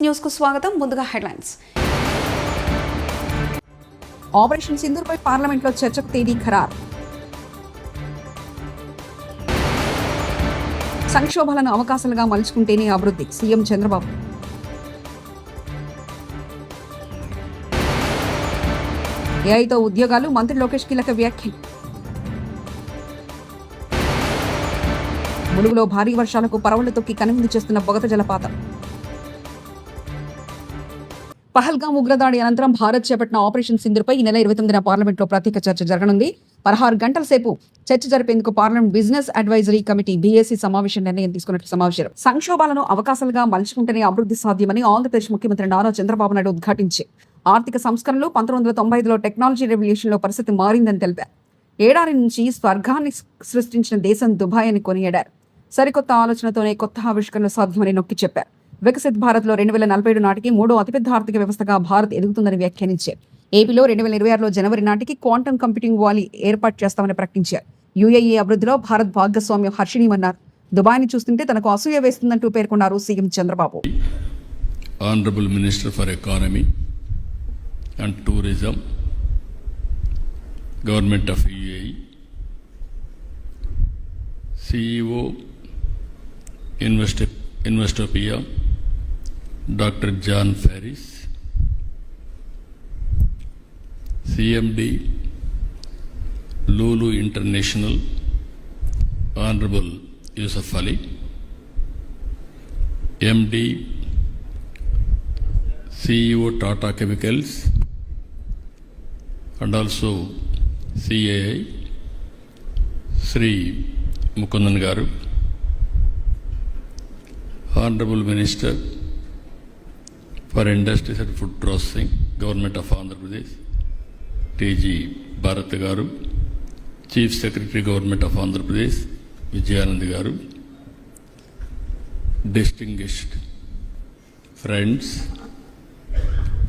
News కు స్వాగతం. ముందుగా హెడ్లైన్స్. ఆపరేషన్ సింధూర్ పై పార్లమెంట్ లో చర్చకు తేదీ ఖరారు. సంక్షోభాలను అవకాశాలుగా మలుచుకుంటేనే అభివృద్ధి, సీఎం చంద్రబాబు. ఏఐతో ఉద్యోగాలు, మంత్రి లోకేష్ కీలక వ్యాఖ్యలు. ములుగులో భారీ వర్షాలకు పరవళ్లు తొక్కి కనువిందు చేస్తున్న బొగత జలపాతం. పహల్గాం ఉగ్రదాడి అనంతరం భారత్ చేపట్టిన ఆపరేషన్ సింధూర్పై ఈ నెల 29న పార్లమెంట్లో ప్రత్యేక చర్చ జరగనుంది. 16 గంటల సేపు చర్చ జరిపేందుకు parliament business advisory committee BAC సమావేశం నిర్ణయం తీసుకున్నట్లు సమావేశం. సంక్షోభాలను అవకాశాలుగా మలుచుకుంటేనే అభివృద్ధి సాధ్యమని ఆంధ్రప్రదేశ్ ముఖ్యమంత్రి నారా చంద్రబాబు నాయుడు ఉద్ఘాటించారు. ఆర్థిక సంస్కరణలు 1995లో టెక్నాలజీ రెవల్యూషన్లో పరిస్థితి మారిందని తెలిపారు. ఏడాది నుంచి స్వర్గాన్ని సృష్టించిన దేశం దుబాయ్ అని కొనియాడారు. సరికొత్త ఆలోచనతోనే కొత్త ఆవిష్కరణలు సాధ్యమని నొక్కి చెప్పారు. వికసిత్ భారత్ లో 2047 నాటికి 3వ అతిపెద్ద ఆర్థిక వ్యవస్థగా భారత్ ఎదుగుతుందని వ్యాఖ్యానించారు. ఏపీలో 2026లో జనవరి నాటికి క్వాంటమ్ కంప్యూటింగ్ వాలీ ఏర్పాటు చేస్తామని ప్రకటించారు. యుఏఈ అభివృద్ధిలో భారత్ భాగస్వామ్యం హర్షణీయమన్నారు. దుబాయ్ని చూస్తుంటే తనకు అసూయ వేస్తుందంటూ పేర్కొన్నారు CM Chandrababu. Honourable minister for economy and tourism, government of UAE, CEO Investopia, Dr. John Ferris, CMD Lulu International, Honorable Yusuf Ali, MD CEO Tata Chemicals, and also CAI Sri Mukundan Garu, Honorable Minister for Industries and Food Processing, Government of Andhra Pradesh, TG Bharat Garu, Chief Secretary, Government of Andhra Pradesh, Vijayanand Garu, distinguished friends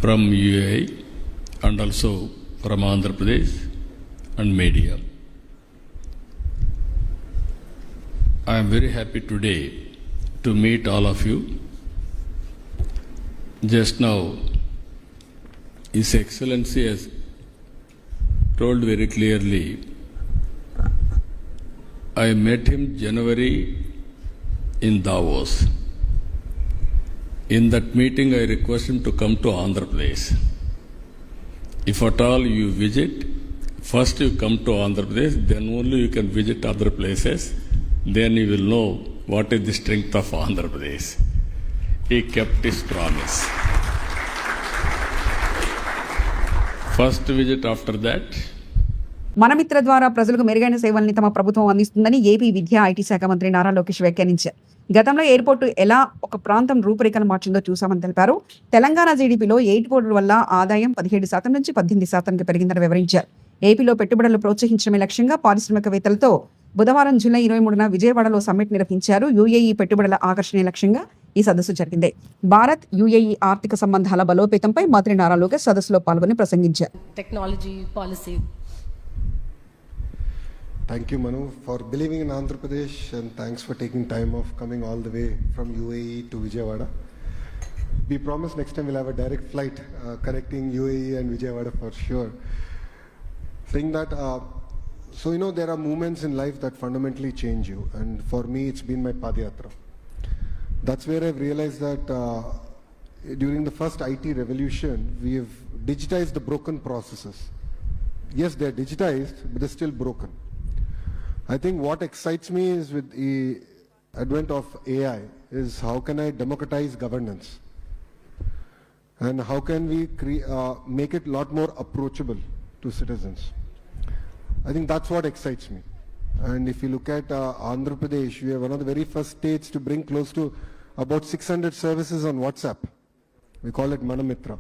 from UAE and also from Andhra Pradesh and media. I am very happy today to meet all of you. Just now, His Excellency has told very clearly, I met him January in Davos. In that meeting, I request him to come to Andhra Pradesh. If at all you visit, first you come to Andhra Pradesh, then only you can visit other places. Then you will know what is the strength of Andhra Pradesh. He kept his promise. First visit after that. Mana Mitra ద్వారా ప్రజలకు మెరుగైన సేవల్ని తమ ప్రభుత్వం అందిస్తుందని AP విద్యా IT శాఖ మంత్రి నారా లోకేష్ వ్యాఖ్యానించారు. గతంలో ఎయిర్పోర్టు ఎలా ఒక ప్రాంతం రూపురేఖలు మార్చిందో చూశామని తెలిపారు. తెలంగాణ జీడీపీలో ఎయిర్పోర్టు వల్ల ఆదాయం 17% నుంచి 18% పెరిగిందని వివరించారు. ఏపీలో పెట్టుబడులు ప్రోత్సహించడమే లక్ష్యంగా పారిశ్రామికవేత్తలతో బుధవారం జూలై 23న విజయవాడలో సమ్మిట్ నిర్వహించారు. యుఏఈ పెట్టుబడుల ఆకర్షణ లక్ష్యంగా ఈ సదస్సు జరిగింది. భారత్ యుఏఈ ఆర్థిక సంబంధాల బలోపేతంపై మంత్రి నారా లోకేష్ సదస్సులో పాల్గొని ప్రసంగించారు. Technology policy. Thank you, Manu, for believing in Andhra Pradesh, and thanks for taking time off coming all the way from UAE to Vijayawada. We promise next time we'll have a direct flight connecting UAE and Vijayawada for sure. Saying that, so you know, there are moments in life that fundamentally change you, and for me it's been my Padayatra. That's where I've realized that during the first IT revolution, we have digitized the broken processes. Yes, they're digitized, but they're still broken. I think what excites me is with the advent of AI is how can I democratize governance, and how can we make it a lot more approachable to citizens. I think that's what excites me. And if you look at Andhra Pradesh, we are one of the very first states to bring close to about 600 services on WhatsApp. We call it Manamitra.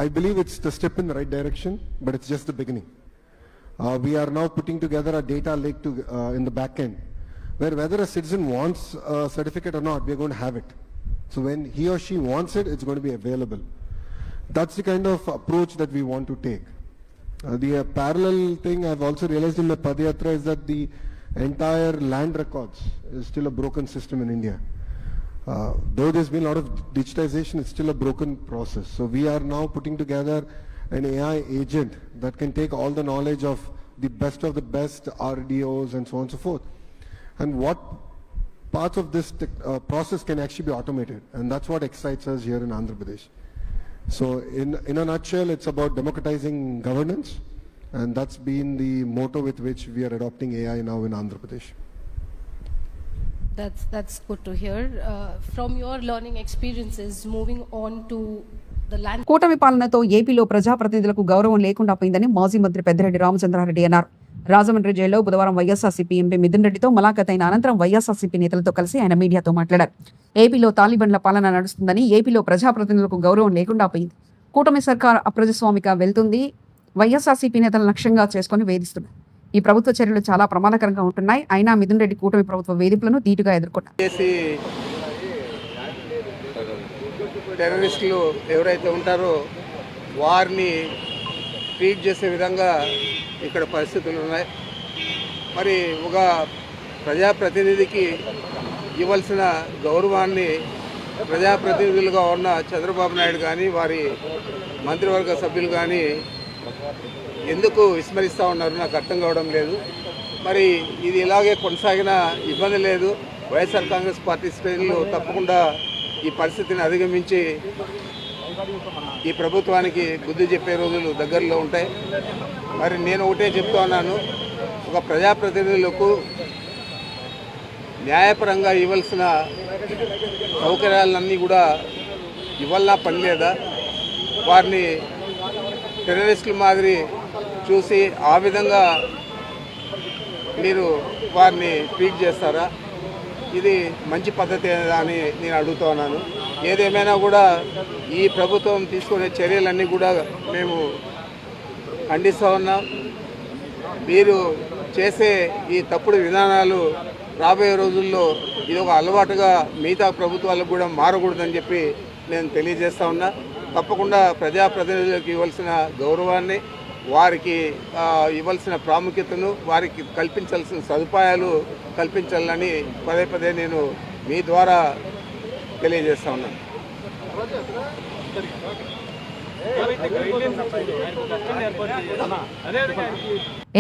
I believe it's the step in the right direction, but it's just the beginning. We are now putting together a data lake in the back end, where whether a citizen wants a certificate or not, we are going to have it. So when he or she wants it, it's going to be available. That's the kind of approach that we want to take. The parallel thing I've also realized in the Padayatra is that the entire land records is still a broken system in India. Though there's been a lot of digitization, it's still a broken process. So we are now putting together an AI agent that can take all the knowledge of the best RDOs and so on and so forth. And what parts of this process can actually be automated. And that's what excites us here in Andhra Pradesh. So in a nutshell, it's about democratizing governance. And that's been the motto with which we are adopting AI now in Andhra Pradesh. That's good to hear. From your learning experiences, moving on to the land. కూటమి పాలనతో ఏపీలో ప్రజాప్రతినిధులకు గౌరవం లేకుండా పోయిందని మాజీ మంత్రి పెద్దిరెడ్డి రామచంద్రారెడ్డి అన్నారు. రాజమండ్రి జైల్లో బుధవారం వైఎస్ఆర్సీపీ ఎంపీ మిథున్ రెడ్డితో ములాఖత్ అయిన అనంతరం వైఎస్ఆర్సీపీ నేతలతో కలిసి ఆయన మీడియాతో మాట్లాడారు. ఏపీలో తాలిబన్ల పాలన నడుస్తుందని, ఏపీలో ప్రజాప్రతినిధులకు గౌరవం లేకుండా పోయింది. కూటమి సర్కార్ అప్రజాస్వామిక వెళ్తుంది. వైఎస్ఆర్సీపీ నేతలను లక్ష్యంగా చేసుకుని వేధిస్తున్నారు. ఈ ప్రభుత్వ చర్యలు చాలా ప్రమాదకరంగా ఉంటున్నాయి. అయినా మిథున్ రెడ్డి కూటమి ప్రభుత్వ వేధింపులను ధీటుగా ఎదుర్కొన్నారు. టెర్రరిస్టులు ఎవరైతే ఉంటారో వారిని ట్రీట్ చేసే విధంగా ఇక్కడ పరిస్థితులు ఉన్నాయి. మరి ఒక ప్రజాప్రతినిధికి ఇవ్వాల్సిన గౌరవాన్ని ప్రజాప్రతినిధులుగా ఉన్న చంద్రబాబు నాయుడు కానీ వారి మంత్రివర్గ సభ్యులు కానీ ఎందుకు విస్మరిస్తూ ఉన్నారు నాకు అర్థం కావడం లేదు. మరి ఇది ఇలాగే కొనసాగినా ఇబ్బంది లేదు. వైఎస్ఆర్ కాంగ్రెస్ పార్టీ శ్రేణులు తప్పకుండా ఈ పరిస్థితిని అధిగమించి ఈ ప్రభుత్వానికి బుద్ధి చెప్పే రోజులు దగ్గరలో ఉంటాయి. మరి నేను ఒకటే చెప్తా ఉన్నాను, ఒక ప్రజాప్రతినిధులకు న్యాయపరంగా ఇవ్వాల్సిన సౌకర్యాలన్నీ కూడా ఇవ్వాలన్నా పని లేదా? వారిని టెర్రరిస్టుల మాదిరి చూసి ఆ విధంగా మీరు వారిని ట్రీట్ చేస్తారా? ఇది మంచి పద్ధతి అని నేను అడుగుతా ఉన్నాను. ఏదేమైనా కూడా ఈ ప్రభుత్వం తీసుకునే చర్యలన్నీ కూడా మేము ఖండిస్తూ ఉన్నాం. మీరు చేసే ఈ తప్పుడు విధానాలు రాబోయే రోజుల్లో ఇది ఒక అలవాటుగా మిగతా ప్రభుత్వాలకు కూడా మారకూడదని చెప్పి నేను తెలియజేస్తా ఉన్నా. తప్పకుండా ప్రజాప్రతినిధులకు ఇవ్వాల్సిన గౌరవాన్ని, వారికి ఇవ్వాల్సిన ప్రాముఖ్యతను, వారికి కల్పించాల్సిన సదుపాయాలు కల్పించాలని పదే పదే నేను మీ ద్వారా తెలియజేస్తా ఉన్నాను.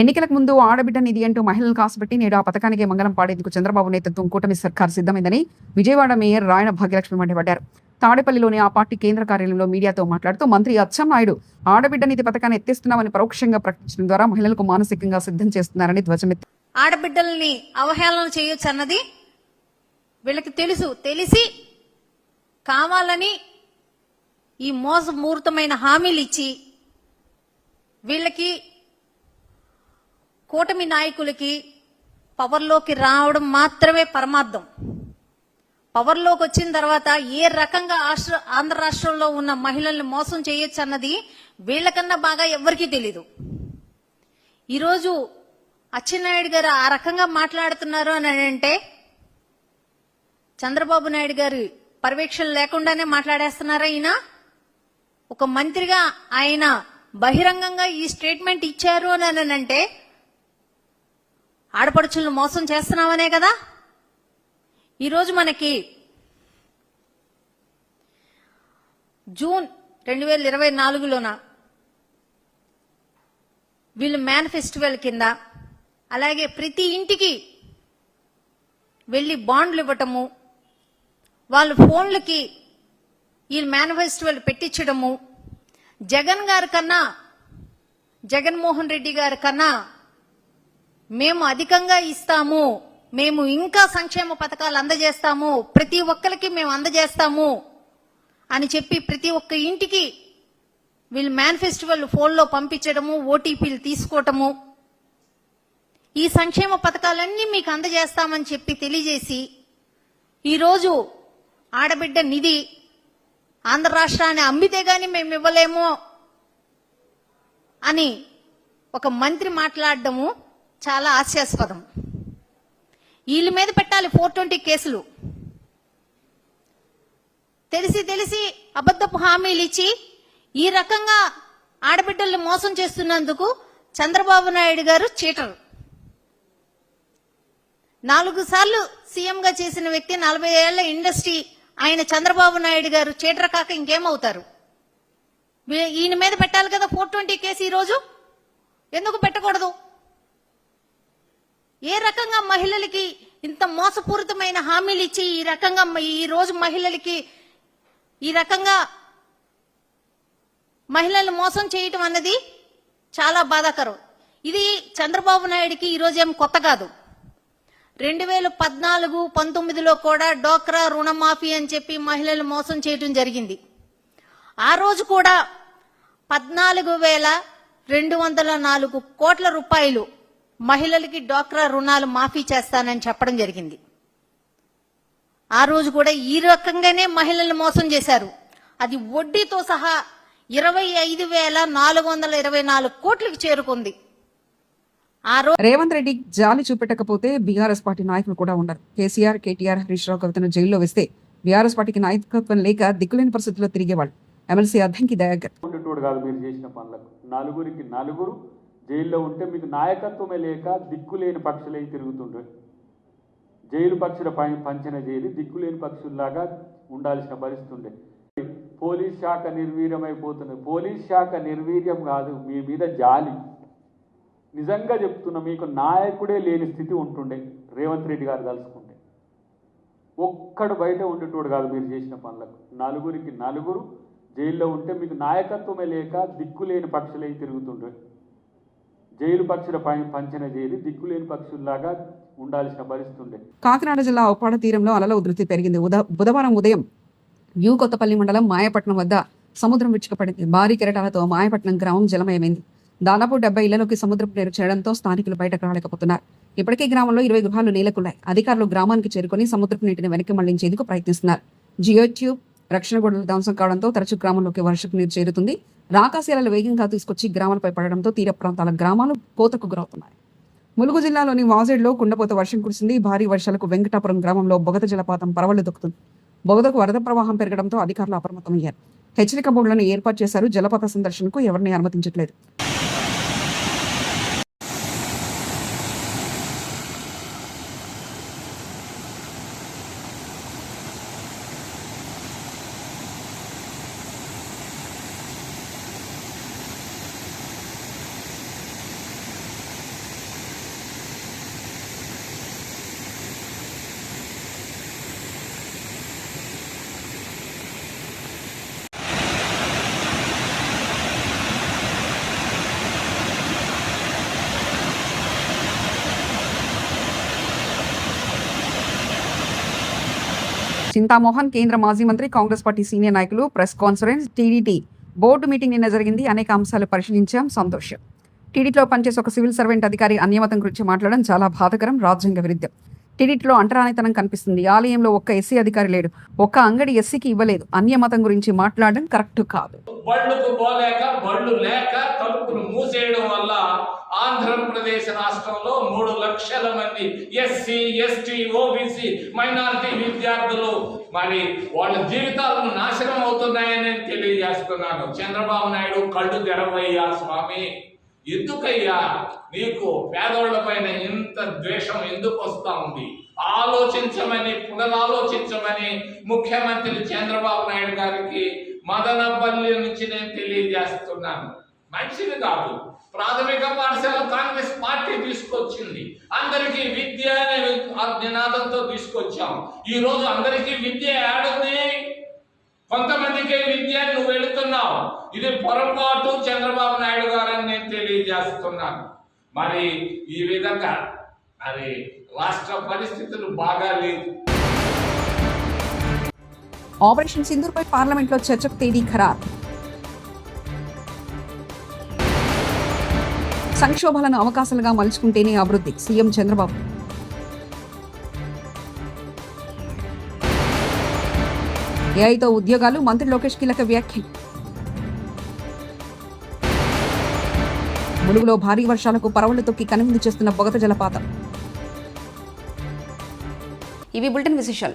ఎన్నికలకు ముందు ఆడబిడ్డ నిధి అంటూ మహిళలు కాసుపెట్టి నేడు ఆ పథకానికి మంగళం పాడేందుకు చంద్రబాబు నేతృత్వం కూటమి సర్కార్ సిద్ధమైందని విజయవాడ మేయర్ రాయన భాగ్యలక్ష్మి మండిపడ్డారు. తాడేపల్లిలోని ఆ పార్టీ కేంద్ర కార్యాలయంలో మీడియాతో మాట్లాడుతూ మంత్రి అచ్చెన్నాయుడు ఆడబిడ్డ నిధి పథకాన్ని ఎత్తేస్తున్నామని పరోక్షంగా ప్రకటించడం ద్వారా మహిళలకు మానసికంగా సిద్ధం చేస్తున్నారని ధ్వజమెత్తారు. ఆడబిడ్డల్ని అవహేళన చేయొచ్చు అన్నది వీళ్ళకి తెలిసి కావాలని ఈ మోసపూరితమైన హామీలు ఇచ్చి వీళ్ళకి కూటమి నాయకులకి పవర్లోకి రావడం మాత్రమే పరమార్థం. పవర్లోకి వచ్చిన తర్వాత ఏ రకంగా ఆంధ్ర రాష్ట్రంలో ఉన్న మహిళల్ని మోసం చేయొచ్చు అన్నది వీళ్ళకన్నా బాగా ఎవ్వరికీ తెలీదు. ఈరోజు అచ్చెన్నాయుడు గారు ఆ రకంగా మాట్లాడుతున్నారు అని అంటే చంద్రబాబు నాయుడు గారి పర్యవేక్షణ లేకుండానే మాట్లాడేస్తున్నారా? ఈయన ఒక మంత్రిగా ఆయన బహిరంగంగా ఈ స్టేట్మెంట్ ఇచ్చారు అని అంటే ఆడపడుచులను మోసం చేస్తున్నామనే కదా. ఈరోజు మనకి జూన్ 2024లోన వీళ్ళు మేనిఫెస్టివల్ కింద అలాగే ప్రతి ఇంటికి వెళ్లి బాండ్లు ఇవ్వటము, వాళ్ళ ఫోన్లకి ఈ మేనిఫెస్టివల్ పెట్టించడము, జగన్మోహన్ రెడ్డి గారి కన్నా మేము అధికంగా ఇస్తాము, మేము ఇంకా సంక్షేమ పథకాలు అందజేస్తాము, ప్రతి ఒక్కరికి మేము అందజేస్తాము అని చెప్పి ప్రతి ఒక్క ఇంటికి వీళ్ళు మేనిఫెస్టివల్ ఫోన్లో పంపించడము, ఓటీపీలు తీసుకోవటము, ఈ సంక్షేమ పథకాలన్నీ మీకు అందజేస్తామని చెప్పి తెలియజేసి ఈరోజు ఆడబిడ్డ నిధి ఆంధ్ర రాష్ట్రాన్ని అమ్మితే గాని మేము ఇవ్వలేము అని ఒక మంత్రి మాట్లాడడము చాలా హాస్యాస్పదం. వీళ్ళ మీద పెట్టాలి 420 కేసులు. తెలిసి అబద్ధపు హామీలు ఇచ్చి ఈ రకంగా ఆడబిడ్డల్ని మోసం చేస్తున్నందుకు చంద్రబాబు నాయుడు గారు చీటరు. 4 సార్లు సీఎంగా చేసిన వ్యక్తి, 40 ఏళ్ల ఇండస్ట్రీ ఆయన చంద్రబాబు నాయుడు గారు చీటర్ కాక ఇంకేమవుతారు? ఈయన మీద పెట్టాలి కదా 420 కేసు ఈ రోజు, ఎందుకు పెట్టకూడదు? ఏ రకంగా మహిళలకి ఇంత మోసపూరితమైన హామీలు ఇచ్చి ఈ రకంగా ఈ రోజు మహిళలకి ఈ రకంగా మహిళలను మోసం చేయటం అన్నది చాలా బాధాకరం. ఇది చంద్రబాబు నాయుడికి ఈ రోజు ఏం కొత్త కాదు. 2014-19లో కూడా డోక్రా రుణమాఫీ అని చెప్పి మహిళలు మోసం చేయటం జరిగింది. ఆ రోజు కూడా 14,204 కోట్ల రూపాయలు మహిళలకి డోక్రా రుణాలు మాఫీ చేస్తానని చెప్పడం జరిగింది. ఆ రోజు కూడా ఈ రకంగానే మహిళలను మోసం చేశారు. అది వడ్డీతో సహా 25,424 కోట్లకు చేరుకుంది. ఆ రోజు రేవంత్ రెడ్డి జాలి చూపెట్టకపోతే బీఆర్ఎస్ పార్టీ నాయకులు కూడా ఉండరు. కేసీఆర్, కేటీఆర్, హరీష్ రావు కవితను జైల్లో వేస్తే బీఆర్ఎస్ పార్టీకి నాయకత్వం లేక దిక్కులేని పరిస్థితుల్లో తిరిగేవాళ్ళు. ఎమ్మెల్సీ అద్దంకి దయాకర్ ఉండేటోడు కాదు మీరు చేసిన పనులకు. నలుగురికి నలుగురు జైల్లో ఉంటే మీకు నాయకత్వమే లేక దిక్కులేని పక్షులై తిరుగుతుండే. జైలు పక్షుల పంచిన జైలు దిక్కులేని పక్షుల్లాగా ఉండాల్సిన పరిస్థితి ఉండే. పోలీస్ శాఖ నిర్వీర్యమైపోతున్నది. పోలీస్ శాఖ నిర్వీర్యం కాదు, మీ మీద జాలి. నిజంగా చెప్తున్నా, మీకు నాయకుడే లేని స్థితి ఉంటుండే రేవంత్ రెడ్డి గారు తలుచుకుంటే. ఒక్కడు బయట ఉండేటోడు కాదు మీరు చేసిన పనులకు. నలుగురికి నలుగురు జైల్లో ఉంటే మీకు నాయకత్వమే లేక దిక్కులేని పక్షులై తిరుగుతుండే. జైలు పక్షుల పంచిన జైలు దిక్కులేని పక్షుల్లాగా ఉండాల్సిన పరిస్థితి ఉండే. కాకినాడ జిల్లా ఉప్పాడ తీరంలో అలల ఉధృతి పెరిగింది. బుధవారం ఉదయం యూ కొత్తపల్లి మండలం మాయపట్నం వద్ద సముద్రం విచ్చుకపడింది. భారీ కెరటాలతో మాయపట్నం గ్రామం జలమయమైంది. దాదాపు 70 ఇళ్లలోకి సముద్రపు నీరు చేరడంతో స్థానికులు బయటకు రాలేకపోతున్నారు. ఇప్పటికే గ్రామంలో 20 గృహాలు నీలకున్నాయి. అధికారులు గ్రామానికి చేరుకుని సముద్రపు నీటిని వెనక్కి మళ్లించేందుకు ప్రయత్నిస్తున్నారు. జియో ట్యూబ్ రక్షణ గోడలు ధ్వంసం కావడంతో తరచూ గ్రామంలోకి వర్షపు నీరు చేరుతుంది. రాకాశీలను వేగంగా తీసుకొచ్చి గ్రామాలపై పడడంతో తీర ప్రాంతాల గ్రామాలు కోతకు గురవుతున్నాయి. ములుగు జిల్లాలోని వాజేడ్లో కుండపోత వర్షం కురిసింది. భారీ వర్షాలకు వెంకటాపురం గ్రామంలో బొగత జలపాతం పరవళ్లు దొక్కుతుంది. బొగతకు వరద ప్రవాహం పెరగడంతో అధికారులు అప్రమత్తమయ్యారు. హెచ్చరిక బోర్డులను ఏర్పాటు చేశారు. జలపాత సందర్శనకు ఎవరిని అనుమతించట్లేదు. చింతామోహన్, కేంద్ర మాజీ మంత్రి, కాంగ్రెస్ పార్టీ సీనియర్ నాయకులు press conference. TDT board meeting నిన్న జరిగింది. అనేక అంశాలు పరిశీలించాం. సంతోషం. టీడీటీలో పనిచేసే ఒక సివిల్ సర్వెంట్ అధికారి అన్యమతం గురించి మాట్లాడడం చాలా బాధాకరం, రాజ్యాంగ విరుద్ధం. టీడీటీలో అంటరానితనం కనిపిస్తుంది. ఆలయంలో ఒక్క ఎస్సీ అధికారి లేడు, ఒక్క అంగడి ఎస్సీకి ఇవ్వలేదు. అన్యమతం గురించి మాట్లాడడం కరెక్ట్ కాదు. బళ్ళకు పోలేక బళ్ళు లేక తలుపులు మూసేయడం వల్ల ఆంధ్రప్రదేశ్ రాష్ట్రంలో 3 లక్షల మంది ఎస్సీ, ఎస్టీ, ఓబీసీ, మైనారిటీ విద్యార్థులు మరి వాళ్ళ జీవితాలను నాశనం అవుతున్నాయని నేను తెలియజేస్తున్నాను. చంద్రబాబు నాయుడు కళ్ళు తెరవయ్యా స్వామి. ఎందుకయ్యా నీకు పేదోళ్ల పైన ఇంత ద్వేషం ఎందుకు వస్తా ఉంది? ఆలోచించమని, పునరాలోచించమని ముఖ్యమంత్రి చంద్రబాబు నాయుడు గారికి మదనపల్లి నుంచి నేను తెలియజేస్తున్నాను. మంచిది కాదు. ప్రాథమిక పాఠశాల కాంగ్రెస్ పార్టీ తీసుకొచ్చింది. అందరికీ విద్య అనే నినాదంతో తీసుకొచ్చాం. ఈ రోజు అందరికీ విద్య ఏడుంది? కొంతమందికి విద్య నువ్వు వెళుతున్నావు. ఇది పొరపాటు చంద్రబాబు నాయుడు గారని నేను తెలియజేస్తున్నాను. మరి ఈ విధంగా మరి రాష్ట్ర పరిస్థితులు బాగా లేవు. ఆపరేషన్ సింధూర్పై పార్లమెంట్లో చర్చకు తేదీ ఖరారు. సంక్షోభాలను అవకాశాలుగా మలుచుకుంటేనే అభివృద్ధి. సీఎం చంద్రబాబు. ఏఐతో ఉద్యోగాలు. మంత్రి లోకేష్ కీలక వ్యాఖ్యలు. ములుగులో భారీ వర్షాలకు పరవళ్లు తొక్కి కనువిందు చేస్తున్న బొగత జలపాతం. ఇవి బులెటిన్ విశేషాలు.